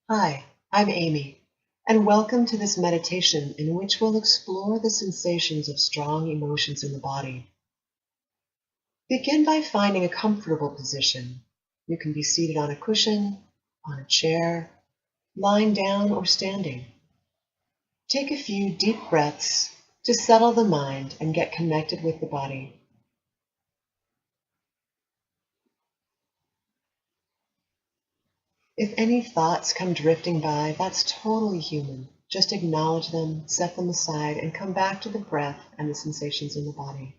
Hi, I'm Amy, and welcome to this meditation in which we'll explore the sensations of strong emotions in the body. Begin by finding a comfortable position. You can be seated on a cushion, on a chair, lying down, or standing. Take a few deep breaths to settle the mind and get connected with the body. If any thoughts come drifting by, that's totally human. Just acknowledge them, set them aside, and come back to the breath and the sensations in the body.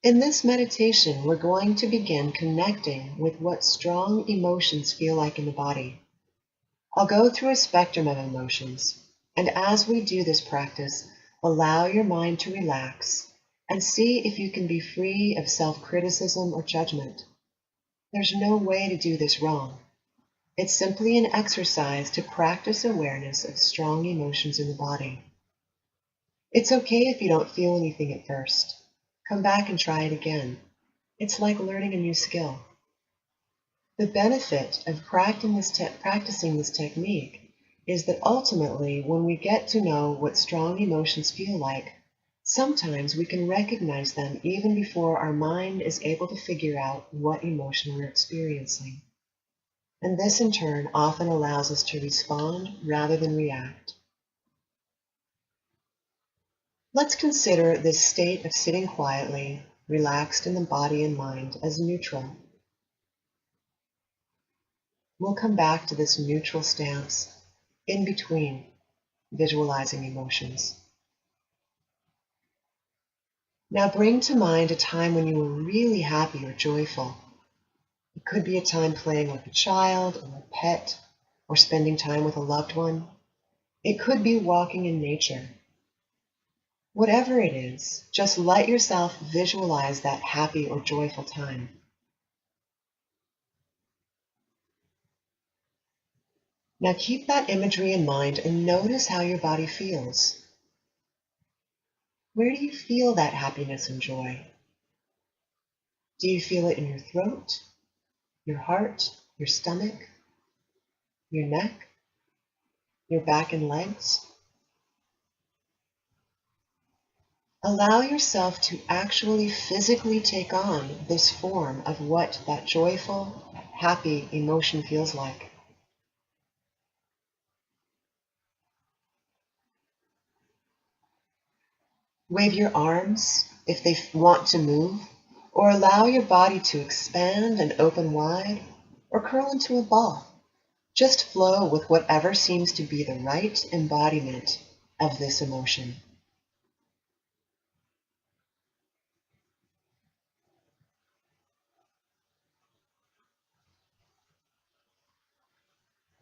In this meditation, we're going to begin connecting with what strong emotions feel like in the body. I'll go through a spectrum of emotions, and as we do this practice, allow your mind to relax and see if you can be free of self-criticism or judgment. There's no way to do this wrong. It's simply an exercise to practice awareness of strong emotions in the body. It's okay if you don't feel anything at first. Come back and try it again. It's like learning a new skill. The benefit of practicing this technique is that ultimately, when we get to know what strong emotions feel like, sometimes we can recognize them even before our mind is able to figure out what emotion we're experiencing. And this, in turn, often allows us to respond rather than react. Let's consider this state of sitting quietly, relaxed in the body and mind, as neutral. We'll come back to this neutral stance, in between, visualizing emotions. Now bring to mind a time when you were really happy or joyful. It could be a time playing with a child or a pet, or spending time with a loved one. It could be walking in nature. Whatever it is, just let yourself visualize that happy or joyful time. Now keep that imagery in mind and notice how your body feels. Where do you feel that happiness and joy? Do you feel it in your throat, your heart, your stomach, your neck, your back and legs? Allow yourself to actually physically take on this form of what that joyful, happy emotion feels like. Wave your arms if they want to move, or allow your body to expand and open wide, or curl into a ball. Just flow with whatever seems to be the right embodiment of this emotion.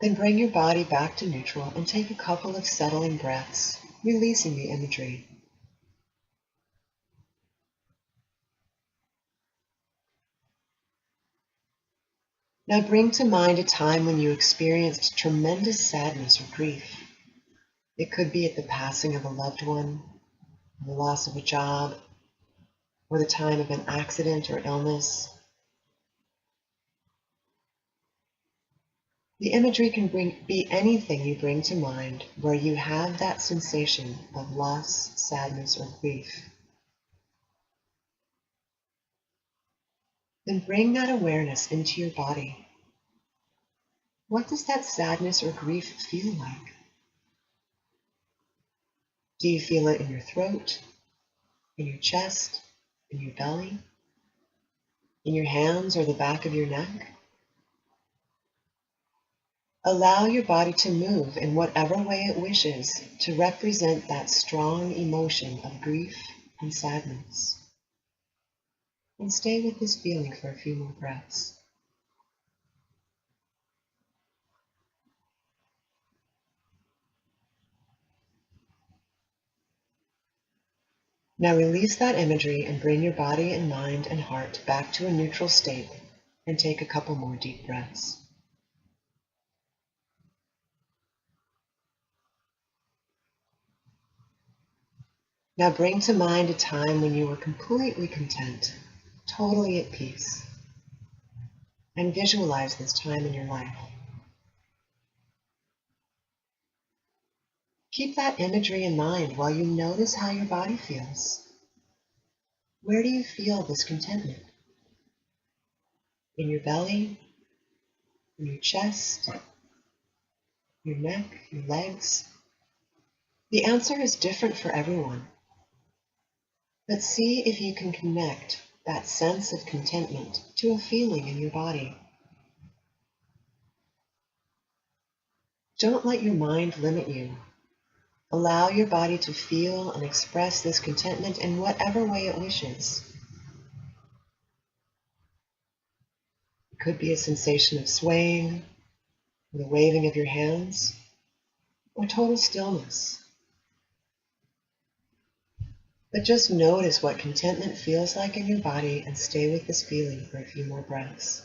Then bring your body back to neutral and take a couple of settling breaths, releasing the imagery. Now bring to mind a time when you experienced tremendous sadness or grief. It could be at the passing of a loved one, the loss of a job, or the time of an accident or illness. The imagery can be anything you bring to mind where you have that sensation of loss, sadness, or grief. Then bring that awareness into your body. What does that sadness or grief feel like? Do you feel it in your throat, in your chest, in your belly, in your hands or the back of your neck? Allow your body to move in whatever way it wishes to represent that strong emotion of grief and sadness. And stay with this feeling for a few more breaths. Now release that imagery and bring your body and mind and heart back to a neutral state and take a couple more deep breaths. Now bring to mind a time when you were completely content, totally at peace, and visualize this time in your life. Keep that imagery in mind while you notice how your body feels. Where do you feel this contentment? In your belly, in your chest, your neck, your legs? The answer is different for everyone. But see if you can connect that sense of contentment to a feeling in your body. Don't let your mind limit you. Allow your body to feel and express this contentment in whatever way it wishes. It could be a sensation of swaying, the waving of your hands, or total stillness. But just notice what contentment feels like in your body and stay with this feeling for a few more breaths.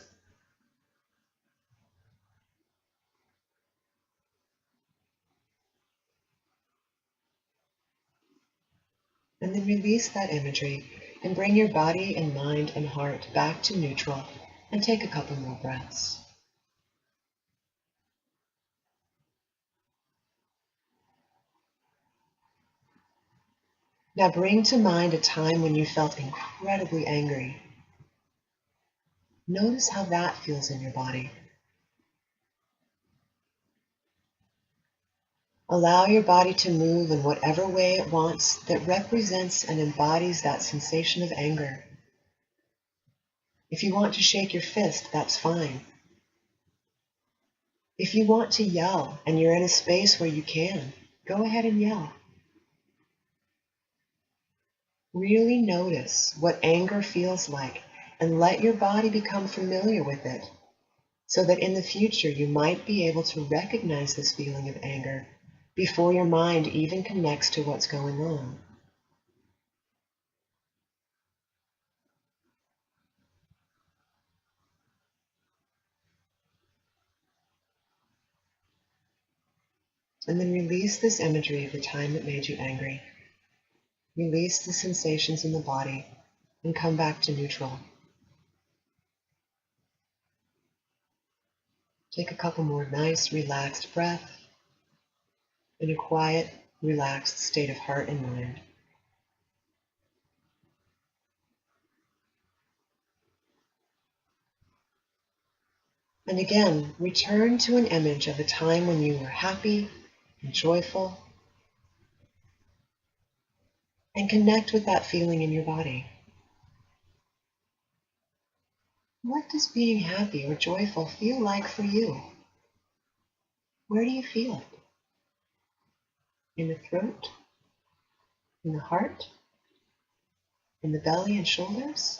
And then release that imagery and bring your body and mind and heart back to neutral and take a couple more breaths. Now bring to mind a time when you felt incredibly angry. Notice how that feels in your body. Allow your body to move in whatever way it wants that represents and embodies that sensation of anger. If you want to shake your fist, that's fine. If you want to yell and you're in a space where you can, go ahead and yell. Really notice what anger feels like and let your body become familiar with it so that in the future you might be able to recognize this feeling of anger before your mind even connects to what's going on. And then release this imagery of the time that made you angry. Release the sensations in the body and come back to neutral. Take a couple more nice, relaxed breaths in a quiet, relaxed state of heart and mind. And again, return to an image of a time when you were happy and joyful, and connect with that feeling in your body. What does being happy or joyful feel like for you? Where do you feel it? In the throat? In the heart? In the belly and shoulders?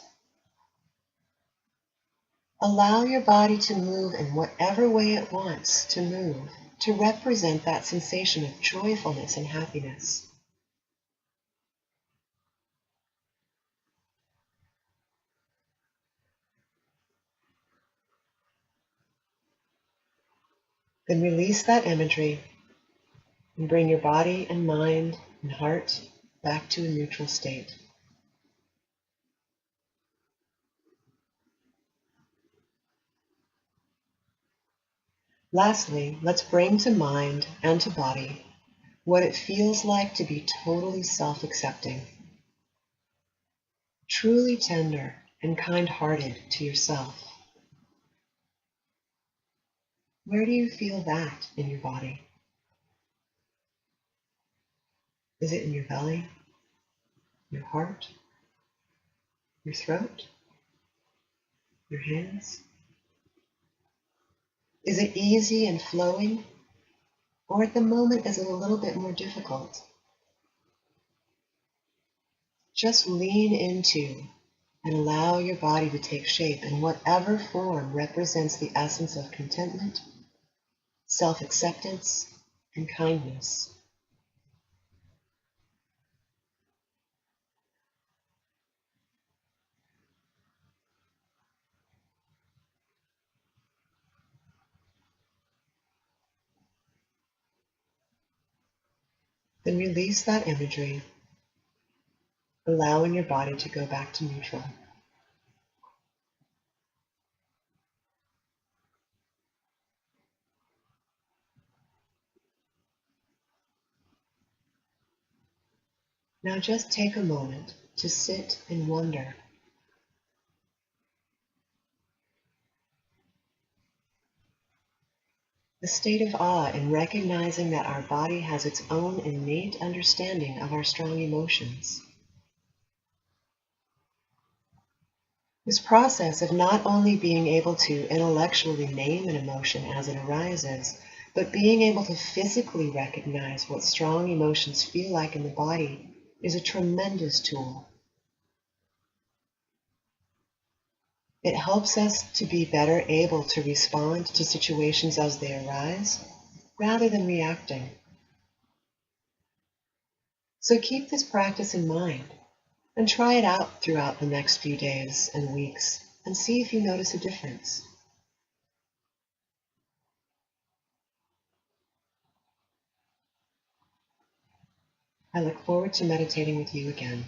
Allow your body to move in whatever way it wants to move, to represent that sensation of joyfulness and happiness. Then release that imagery and bring your body and mind and heart back to a neutral state. Lastly, let's bring to mind and to body what it feels like to be totally self-accepting, truly tender and kind-hearted to yourself. Where do you feel that in your body? Is it in your belly, your heart, your throat, your hands? Is it easy and flowing, or at the moment is it a little bit more difficult? Just lean into and allow your body to take shape in whatever form represents the essence of contentment, self-acceptance, and kindness. Then release that imagery allowing your body to go back to neutral. Now just take a moment to sit and wonder. A state of awe in recognizing that our body has its own innate understanding of our strong emotions. This process of not only being able to intellectually name an emotion as it arises, but being able to physically recognize what strong emotions feel like in the body is a tremendous tool. It helps us to be better able to respond to situations as they arise, rather than reacting. So keep this practice in mind and try it out throughout the next few days and weeks and see if you notice a difference. I look forward to meditating with you again.